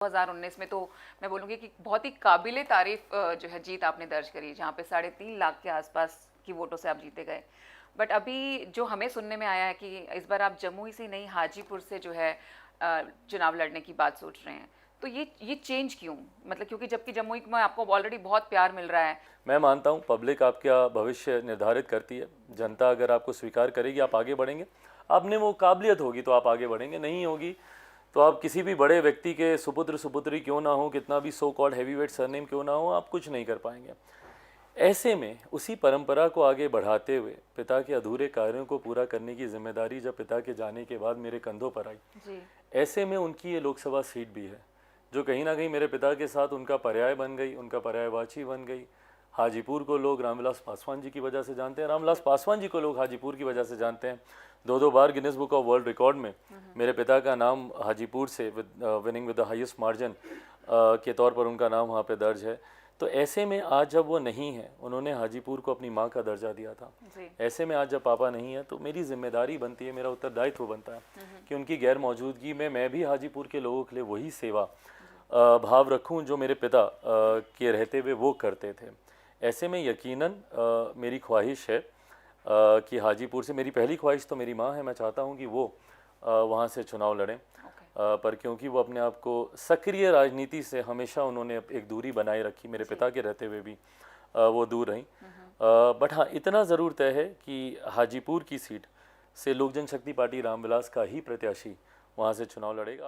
2019 में तो मैं बोलूँगी कि बहुत ही काबिले तारीफ जो है जीत आपने दर्ज करी, जहाँ पे 3.5 लाख के आसपास की वोटों से आप जीते गए। बट अभी जो हमें सुनने में आया है कि इस बार आप जमुई से नहीं हाजीपुर से जो है चुनाव लड़ने की बात सोच रहे हैं। तो ये चेंज क्यों? मतलब क्योंकि जबकि जमुई में आपको ऑलरेडी बहुत प्यार मिल रहा है। मैं मानता हूँ पब्लिक आपका भविष्य निर्धारित करती है। जनता अगर आपको स्वीकार करेगी आप आगे बढ़ेंगे, आप में वो काबिलियत होगी तो आप आगे बढ़ेंगे, नहीं होगी तो आप किसी भी बड़े व्यक्ति के सुपुत्र सुपुत्री क्यों ना हो, कितना भी सो कॉल्ड हैवीवेट सरनेम क्यों ना हो, आप कुछ नहीं कर पाएंगे। ऐसे में उसी परंपरा को आगे बढ़ाते हुए पिता के अधूरे कार्यों को पूरा करने की जिम्मेदारी जब पिता के जाने के बाद मेरे कंधों पर आई, जी। ऐसे में उनकी ये लोकसभा सीट भी है जो कहीं ना कहीं मेरे पिता के साथ उनका पर्याय बन गई, उनका पर्यायवाची बन गई। हाजीपुर को लोग रामविलास पासवान जी की वजह से जानते हैं, रामविलास पासवान जी को लोग हाजीपुर की वजह से जानते हैं। दो बार Guinness book of world record में मेरे पिता का नाम हाजीपुर से winning with the highest margin के तौर पर उनका नाम वहाँ पे दर्ज है। तो ऐसे में आज जब वो नहीं है, उन्होंने हाजीपुर को अपनी माँ का दर्जा दिया था, ऐसे में आज जब पापा नहीं है तो मेरी जिम्मेदारी बनती है, मेरा उत्तरदायित्व बनता है कि उनकी गैर मौजूदगी में मैं भी हाजीपुर के लोगों के लिए वही सेवा भाव रखूं जो मेरे पिता के रहते हुए वो करते थे। ऐसे में यकीनन मेरी ख्वाहिश है कि हाजीपुर से, मेरी पहली ख्वाहिश तो मेरी माँ है, मैं चाहता हूँ कि वो वहाँ से चुनाव लड़ें। पर क्योंकि वो अपने आप को सक्रिय राजनीति से हमेशा उन्होंने एक दूरी बनाए रखी, मेरे पिता के रहते हुए भी वो दूर रहीं। बट हाँ, इतना ज़रूर तय है कि हाजीपुर की सीट से लोक जनशक्ति पार्टी रामविलास का ही प्रत्याशी वहाँ से चुनाव लड़ेगा।